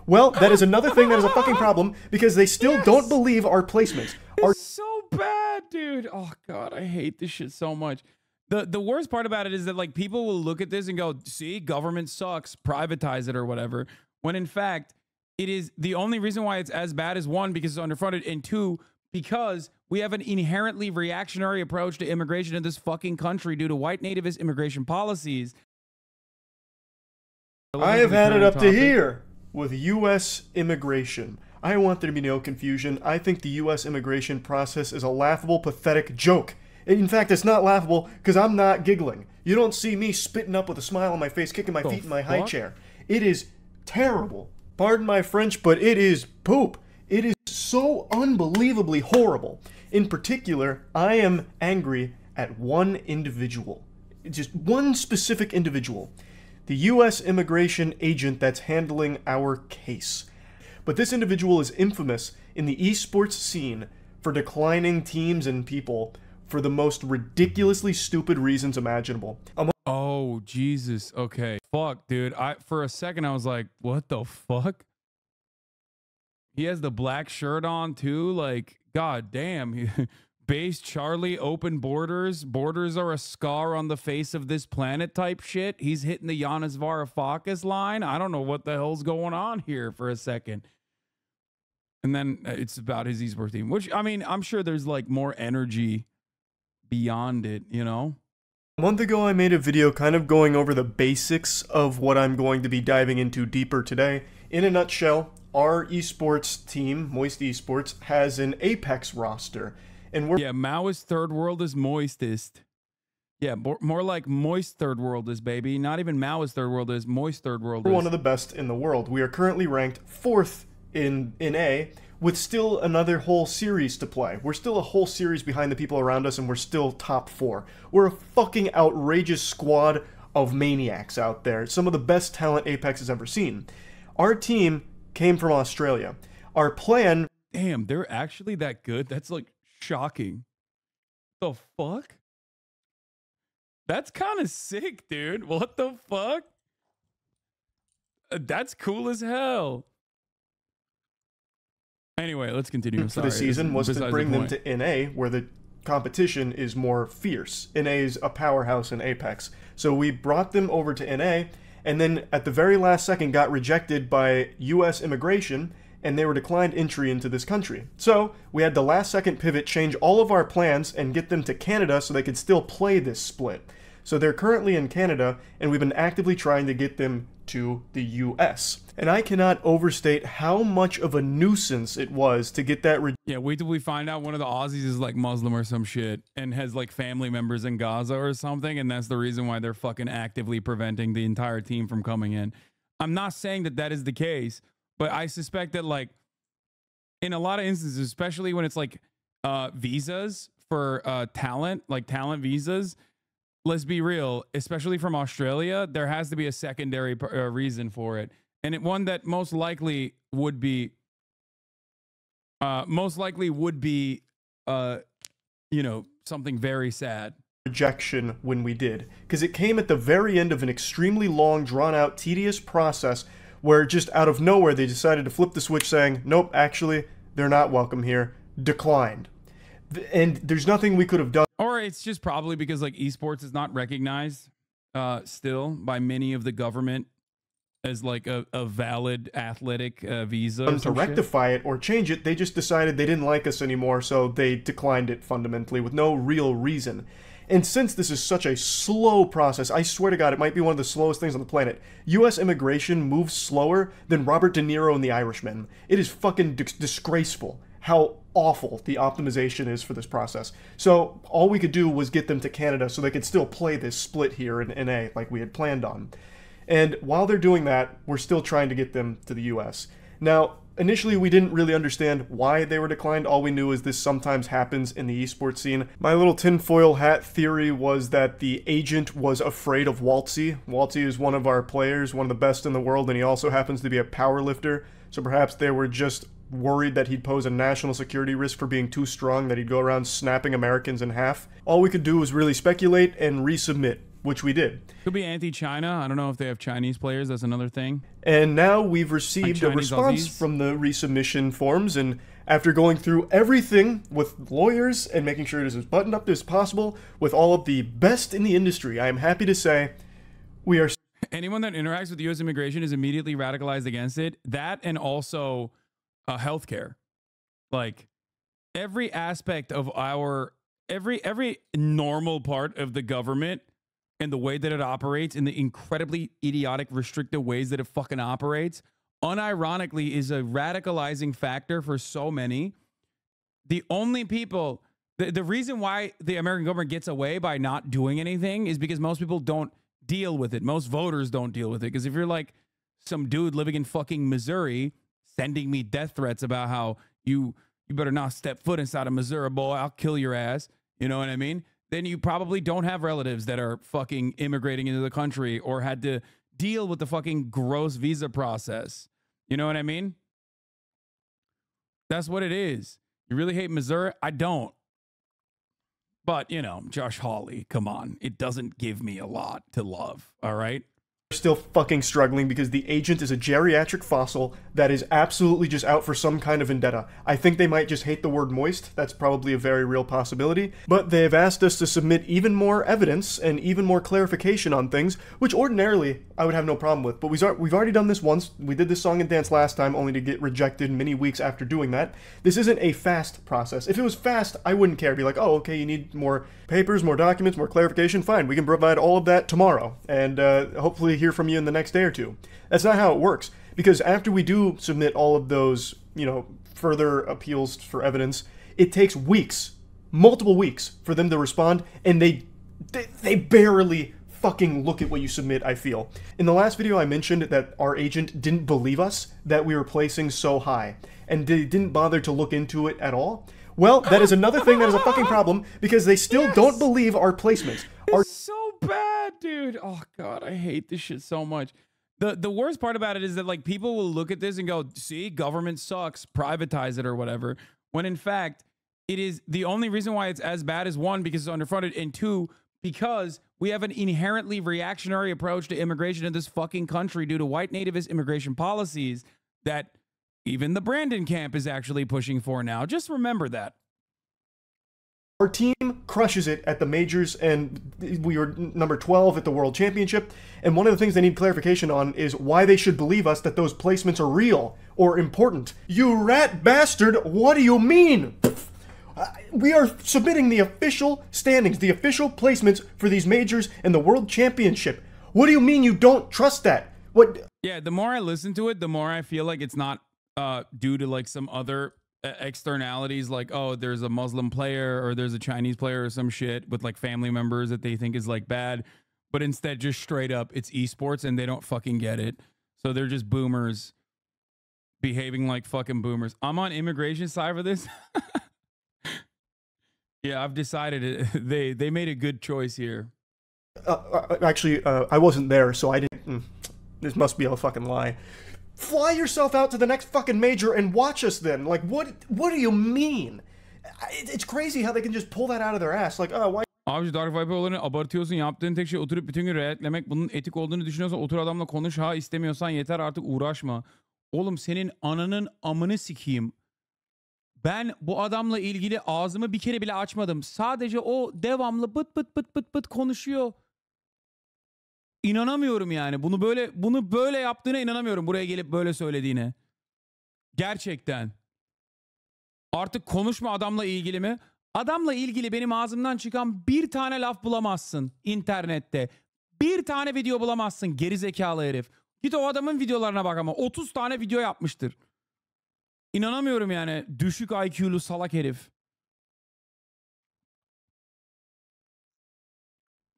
Well, that is another thing that is a fucking problem because they still don't believe our placements. It's so bad, dude. Oh god, I hate this shit so much. The worst part about it is that like people will look at this and go, see, government sucks, privatize it or whatever. When in fact, it is the only reason why it's as bad is one, because it's underfunded, and two, because we have an inherently reactionary approach to immigration in this fucking country due to white nativist immigration policies. I have had it up to here with U.S. immigration. I want there to be no confusion. I think the U.S. immigration process is a laughable, pathetic joke. In fact, it's not laughable because I'm not giggling. You don't see me spitting up with a smile on my face, kicking my feet in my high chair. It is terrible. Pardon my French, but it is poop. It is so unbelievably horrible. In particular, I am angry at one individual. Just one specific individual. The U.S. immigration agent that's handling our case. But this individual is infamous in the esports scene for declining teams and people for the most ridiculously stupid reasons imaginable. Oh, Jesus. Okay. Fuck, dude. For a second, I was like, what the fuck? He has the black shirt on, too? Like, god damn. Base Charlie, open borders. Borders are a scar on the face of this planet type shit. He's hitting the Giannis Varoufakis line. I don't know what the hell's going on here for a second. And then it's about his esports team, which, I mean, I'm sure there's like more energy beyond it, you know? A month ago, I made a video kind of going over the basics of what I'm going to be diving into deeper today. In a nutshell, our esports team, Moist Esports, has an Apex roster. And we're— yeah, Maoist third world is moistest. Yeah, more like moist third world is, baby. Not even Maoist third world is, moist third world is. We're one of the best in the world. We are currently ranked 4th in A, with still another whole series to play. We're still a whole series behind the people around us, and we're still top 4. We're a fucking outrageous squad of maniacs out there. Some of the best talent Apex has ever seen. Our team came from Australia. Our plan— damn, they're actually that good? That's like shocking. The fuck? That's kind of sick, dude. What the fuck? That's cool as hell. Anyway, let's continue. For the season was to bring them to NA, where the competition is more fierce. NA is a powerhouse in Apex. So we brought them over to NA, and then at the very last second got rejected by US immigration, and they were declined entry into this country. So we had the last second pivot, change all of our plans, and get them to Canada so they could still play this split. So they're currently in Canada, and we've been actively trying to get them to the US. And I cannot overstate how much of a nuisance it was to get that— yeah, wait till we find out one of the Aussies is like Muslim or some shit and has like family members in Gaza or something, and that's the reason why they're fucking actively preventing the entire team from coming in. I'm not saying that that is the case, but I suspect that like in a lot of instances, especially when it's like visas for talent, like talent visas, let's be real, especially from Australia, there has to be a secondary reason for it. And one that most likely would be, you know, something very sad. Rejection when we did, because it came at the very end of an extremely long, drawn-out, tedious process where just out of nowhere they decided to flip the switch saying, nope, actually, they're not welcome here, declined. And there's nothing we could have done. Or it's just probably because like esports is not recognized still by many of the government as like a valid athletic visa. To rectify it or change it, they just decided they didn't like us anymore, so they declined it fundamentally with no real reason. And since this is such a slow process, I swear to God, it might be one of the slowest things on the planet. U.S. immigration moves slower than Robert De Niro and The Irishman. It is fucking disgraceful how awful the optimization is for this process. So all we could do was get them to Canada so they could still play this split here in NA like we had planned on. And while they're doing that, we're still trying to get them to the US. Now, initially we didn't really understand why they were declined. All we knew is this sometimes happens in the esports scene. My little tinfoil hat theory was that the agent was afraid of Waltzy. Waltzy is one of our players, one of the best in the world, and he also happens to be a powerlifter. So perhaps they were just worried that he'd pose a national security risk for being too strong, that he'd go around snapping Americans in half. All we could do was really speculate and resubmit. which we did. Could be anti-China. I don't know if they have Chinese players. That's another thing. And now we've received a response from the resubmission forms, and after going through everything with lawyers and making sure it is as buttoned up as possible with all of the best in the industry, I am happy to say we are... Anyone that interacts with U.S. immigration is immediately radicalized against it. That and also healthcare. Like, every aspect of our... Every normal part of the government and the way that it operates in the incredibly idiotic, restrictive ways that it fucking operates, unironically, is a radicalizing factor for so many. The only people, the reason why the American government gets away by not doing anything is because most people don't deal with it. Most voters don't deal with it. Because if you're like some dude living in fucking Missouri sending me death threats about how you better not step foot inside of Missouri, boy, I'll kill your ass. You know what I mean? Then you probably don't have relatives that are fucking immigrating into the country or had to deal with the fucking gross visa process. You know what I mean? That's what it is. You really hate Missouri? I don't. But, you know, Josh Hawley, come on. It doesn't give me a lot to love, all right? Still fucking struggling because the agent is a geriatric fossil that is absolutely just out for some kind of vendetta. I think they might just hate the word moist. That's probably a very real possibility. But they've asked us to submit even more evidence and even more clarification on things, which ordinarily I would have no problem with. But we've already done this once. We did this song and dance last time, only to get rejected many weeks after doing that. This isn't a fast process. If it was fast, I wouldn't care. Be like, oh, okay, you need more papers, more documents, more clarification. Fine, we can provide all of that tomorrow. And hopefully hear from you in the next day or two. That's not how it works, because after we do submit all of those, you know, further appeals for evidence, it takes weeks, multiple weeks, for them to respond, and they barely fucking look at what you submit, I feel. In the last video I mentioned that our agent didn't believe us that we were placing so high, and they didn't bother to look into it at all. Well, that is another thing that is a fucking problem, because they still don't believe our placements. It's so bad, dude. Oh god, I hate this shit so much. The worst part about it is that like people will look at this and go, see, government sucks, privatize it or whatever. When in fact, it is the only reason why it's as bad is one, because it's underfunded, and two, because we have an inherently reactionary approach to immigration in this fucking country due to white nativist immigration policies that even the Brandon camp is actually pushing for now. Just remember that. Our team crushes it at the majors, and we were number 12 at the World Championship. And one of the things they need clarification on is why they should believe us that those placements are real or important. You rat bastard, what do you mean? We are submitting the official standings, the official placements for these majors and the World Championship. What do you mean you don't trust that? What? Yeah, the more I listen to it, the more I feel like it's not due to like some other externalities, like, oh, there's a Muslim player or there's a Chinese player or some shit with like family members that they think is like bad, but instead just straight up it's esports and they don't fucking get it. So they're just boomers behaving like fucking boomers. I'm on immigration side for this. Yeah, I've decided it. They made a good choice here. Actually, I wasn't there, so I didn't. This must be a fucking lie. Fly yourself out to the next fucking major and watch us then. Like, what do you mean? It's crazy how they can just pull that out of their ass. Like, oh, why? Abi Dark Vibe olanı abartıyorsun. Yaptığın tek şey oturup bütün gün reddetlemek. Bunun etik olduğunu düşünüyorsan otur adamla konuş. Ha istemiyorsan yeter, artık uğraşma. Oğlum senin ananın amını sikeyim. Ben bu adamla ilgili ağzımı bir kere bile açmadım. Sadece o devamlı bıt bıt bıt bıt bıt konuşuyor. İnanamıyorum yani. Bunu böyle yaptığına inanamıyorum. Buraya gelip böyle söylediğine. Gerçekten. Artık konuşma adamla ilgili mi? Adamla ilgili benim ağzımdan çıkan bir tane laf bulamazsın internette. Bir tane video bulamazsın gerizekalı herif. Git o adamın videolarına bak ama 30 tane video yapmıştır. İnanamıyorum yani. Düşük IQ'lu salak herif.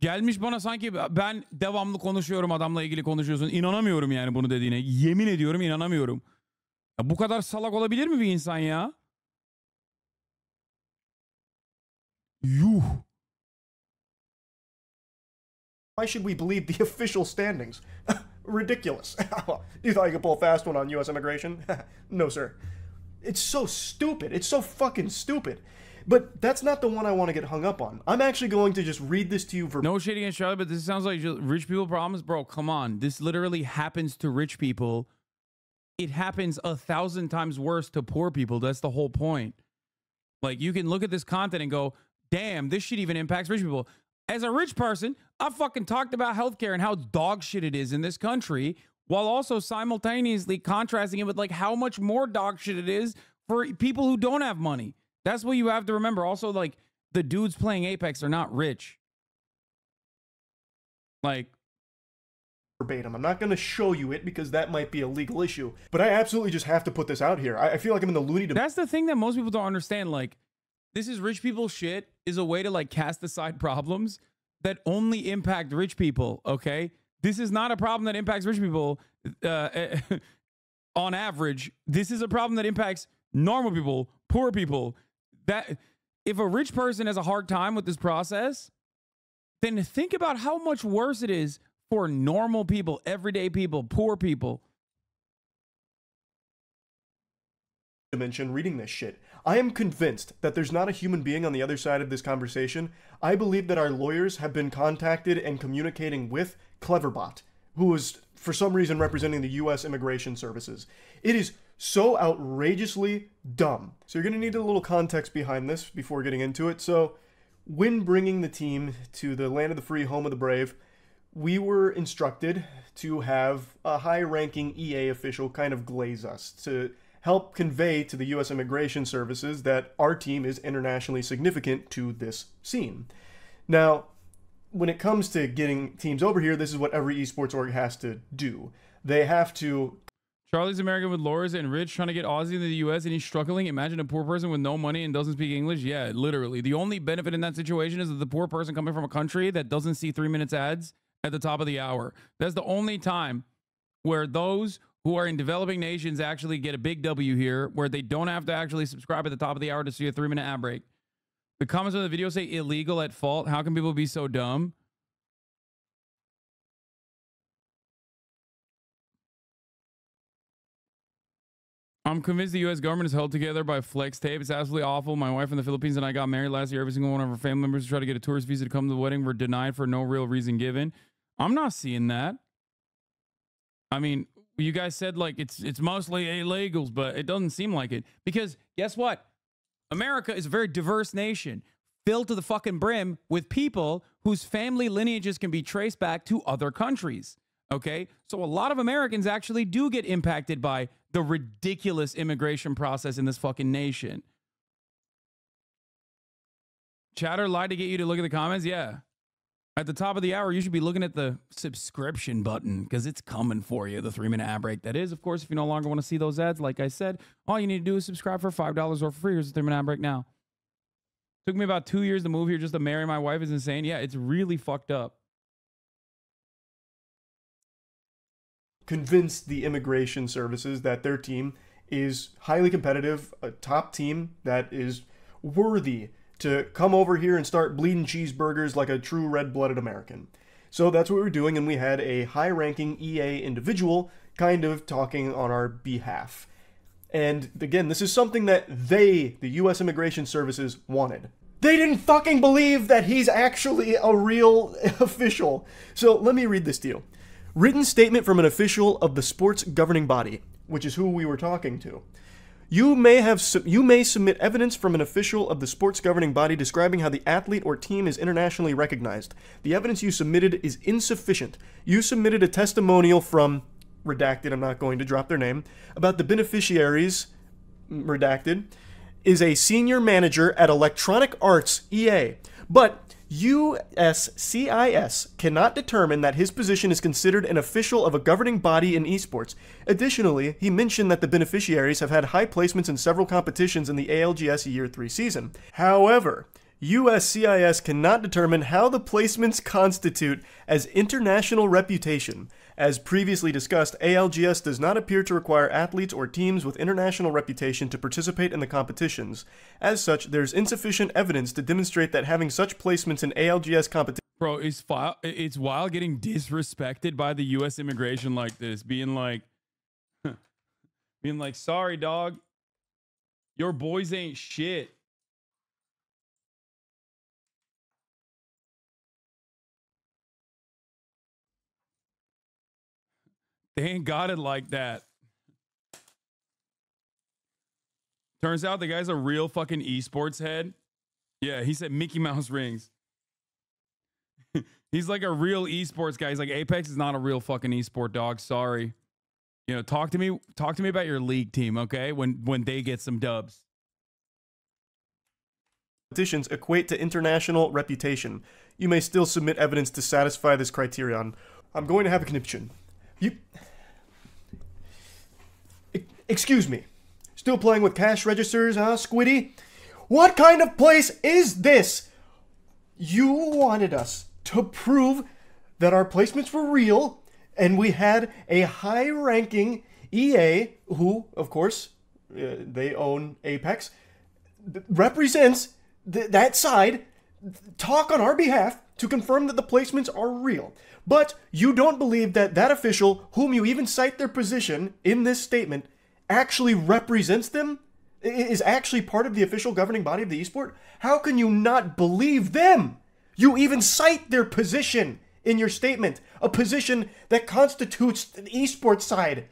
Gelmiş bana sanki ben devamlı konuşuyorum, adamla ilgili konuşuyorsun. İnanamıyorum yani bunu dediğine. Yemin ediyorum inanamıyorum. Ya bu kadar salak olabilir mi bir insan ya? Yuh. Why should we believe the official standings? Ridiculous. You thought you could pull a fast one on U.S. immigration? No, sir. It's so stupid. It's so fucking stupid. But that's not the one I want to get hung up on. I'm actually going to just read this to you No shit against Charlie, but this sounds like just rich people problems. Bro, come on. This literally happens to rich people. It happens 1,000 times worse to poor people. That's the whole point. Like, you can look at this content and go, damn, this shit even impacts rich people. As a rich person, I fucking talked about healthcare and how dog shit it is in this country, while also simultaneously contrasting it with like how much more dog shit it is for people who don't have money. That's what you have to remember. Also, like, the dudes playing Apex are not rich. Like, verbatim. I'm not going to show you it because that might be a legal issue, but I absolutely just have to put this out here. I feel like I'm in the loony. That's the thing that most people don't understand. Like, this is rich people shit is a way to like cast aside problems that only impact rich people. Okay. This is not a problem that impacts rich people. On average, this is a problem that impacts normal people, poor people. That if a rich person has a hard time with this process, then think about how much worse it is for normal people, everyday people, poor people. Dimension reading this shit. I am convinced that there's not a human being on the other side of this conversation. I believe that our lawyers have been contacted and communicating with Cleverbot, who is for some reason representing the US Immigration Services. It is so outrageously dumb. So you're going to need a little context behind this before getting into it. So when bringing the team to the land of the free, home of the brave, we were instructed to have a high-ranking EA official kind of glaze us to help convey to the U.S. Immigration Services that our team is internationally significant to this scene. Now, when it comes to getting teams over here, this is what every esports org has to do. They have to... Charlie's American with lawyers and rich trying to get Aussie in the U.S. and he's struggling. Imagine a poor person with no money and doesn't speak English. Yeah, literally. The only benefit in that situation is that the poor person coming from a country that doesn't see 3 minutes ads at the top of the hour. That's the only time where those who are in developing nations actually get a big W here, where they don't have to actually subscribe at the top of the hour to see a 3-minute ad break. The comments on the video say illegal at fault. How can people be so dumb? I'm convinced the U.S. government is held together by flex tape. It's absolutely awful. My wife in the Philippines and I got married last year. Every single one of our family members tried to get a tourist visa to come to the wedding were denied for no real reason given. I'm not seeing that. I mean, you guys said like it's mostly illegals, but it doesn't seem like it. Because guess what? America is a very diverse nation, filled to the fucking brim with people whose family lineages can be traced back to other countries. Okay? So a lot of Americans actually do get impacted by the ridiculous immigration process in this fucking nation. Chatter lied to get you to look at the comments? Yeah. At the top of the hour, you should be looking at the subscription button because it's coming for you, the 3-minute ad break. That is, of course, if you no longer want to see those ads, like I said, all you need to do is subscribe for $5 or for free. Here's the 3-minute ad break now. Took me about 2 years to move here just to marry my wife. Is insane. Yeah, it's really fucked up. Convince the immigration services that their team is highly competitive, a top team that is worthy to come over here and start bleeding cheeseburgers like a true red-blooded American. So that's what we're doing, and we had a high-ranking EA individual kind of talking on our behalf. And again, this is something that they, the U.S. Immigration Services, wanted. They didn't fucking believe that he's actually a real official. So let me read this to you. Written statement from an official of the sports governing body, which is who we were talking to. You may submit evidence from an official of the sports governing body describing how the athlete or team is internationally recognized. The evidence you submitted is insufficient. You submitted a testimonial from, redacted, I'm not going to drop their name, about the beneficiaries, redacted, is a senior manager at Electronic Arts, EA. But USCIS cannot determine that his position is considered an official of a governing body in esports. Additionally, he mentioned that the beneficiaries have had high placements in several competitions in the ALGS Year 3 season. However, USCIS cannot determine how the placements constitute as international reputation. As previously discussed, ALGS does not appear to require athletes or teams with international reputation to participate in the competitions. As such, there's insufficient evidence to demonstrate that having such placements in ALGS competitions... Bro, it's wild getting disrespected by the U.S. immigration like this. Being like, sorry, dog. Your boys ain't shit. They ain't got it like that. Turns out the guy's a real fucking esports head. Yeah, he said Mickey Mouse rings. He's like a real esports guy. He's like, Apex is not a real fucking esport, dog. Sorry. You know, talk to me about your league team, okay? When they get some dubs. Competitions equate to international reputation. You may still submit evidence to satisfy this criterion. I'm going to have a conniption. Excuse me. Still playing with cash registers, huh, Squiddy? What kind of place is this? You wanted us to prove that our placements were real, and we had a high-ranking EA, who, of course, they own Apex, represents that side, talk on our behalf to confirm that the placements are real. But you don't believe that that official, whom you even cite their position in this statement, actually represents them? Is actually part of the official governing body of the esport? How can you not believe them? You even cite their position in your statement, a position that constitutes the esports side.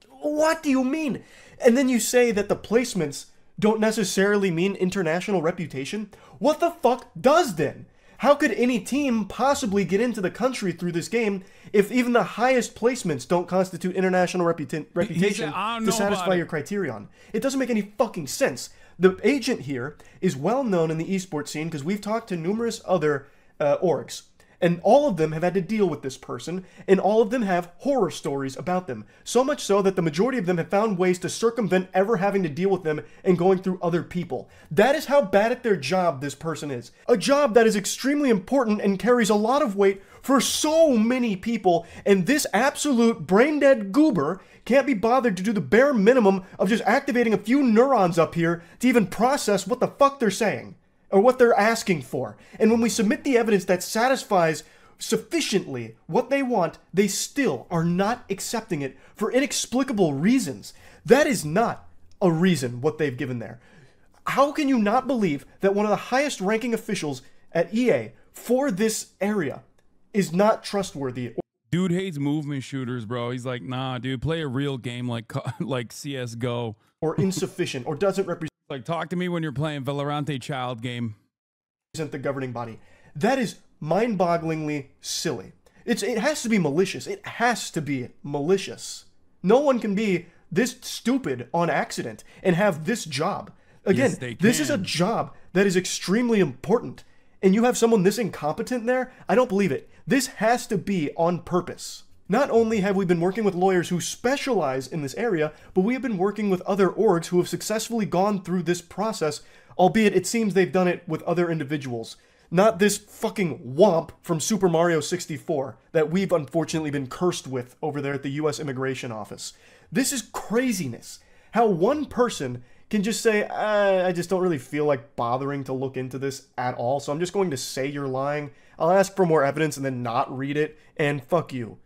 What do you mean? And then you say that the placements don't necessarily mean international reputation? What the fuck does then? How could any team possibly get into the country through this game if even the highest placements don't constitute international reputation to satisfy your criterion? It doesn't make any fucking sense. The agent here is well known in the esports scene because we've talked to numerous other orgs. And all of them have had to deal with this person, and all of them have horror stories about them. So much so that the majority of them have found ways to circumvent ever having to deal with them and going through other people. That is how bad at their job this person is. A job that is extremely important and carries a lot of weight for so many people, and this absolute brain-dead goober can't be bothered to do the bare minimum of just activating a few neurons up here to even process what the fuck they're saying. Or what they're asking for. And when we submit the evidence that satisfies sufficiently what they want, they still are not accepting it for inexplicable reasons. That is not a reason what they've given there. How can you not believe that one of the highest ranking officials at EA for this area is not trustworthy? Dude hates movement shooters, bro. He's like, nah, dude, play a real game like CSGO. Or insufficient, or doesn't represent. Like, talk to me when you're playing Valorante child game. The governing body. That is mind-bogglingly silly. It has to be malicious. It has to be malicious. No one can be this stupid on accident and have this job. Again, yes, this is a job that is extremely important. And you have someone this incompetent there? I don't believe it. This has to be on purpose. Not only have we been working with lawyers who specialize in this area, but we have been working with other orgs who have successfully gone through this process, albeit it seems they've done it with other individuals. Not this fucking womp from Super Mario 64 that we've unfortunately been cursed with over there at the US Immigration Office. This is craziness. How one person can just say, I just don't really feel like bothering to look into this at all, so I'm just going to say you're lying. I'll ask for more evidence and then not read it, and fuck you.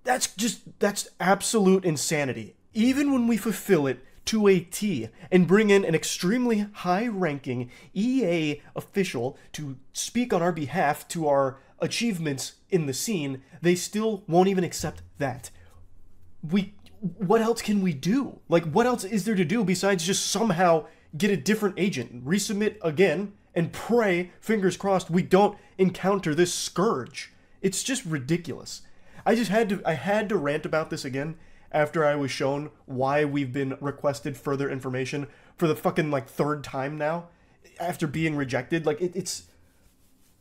That's absolute insanity. Even when we fulfill it to a T and bring in an extremely high-ranking EA official to speak on our behalf to our achievements in the scene, they still won't even accept that. What else can we do? Like, what else is there to do besides just somehow get a different agent, resubmit again, and pray, fingers crossed, we don't encounter this scourge? It's just ridiculous. I had to rant about this again after I was shown why we've been requested further information for the fucking, like, third time now, after being rejected. Like, it's...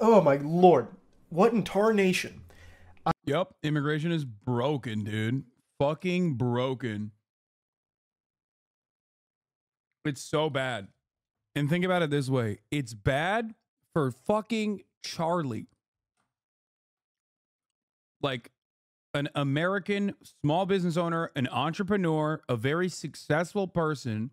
Oh, my lord. What in tarnation? Yep, immigration is broken, dude. Fucking broken. It's so bad. And think about it this way. It's bad for fucking Charlie. Like, an American small business owner, an entrepreneur, a very successful person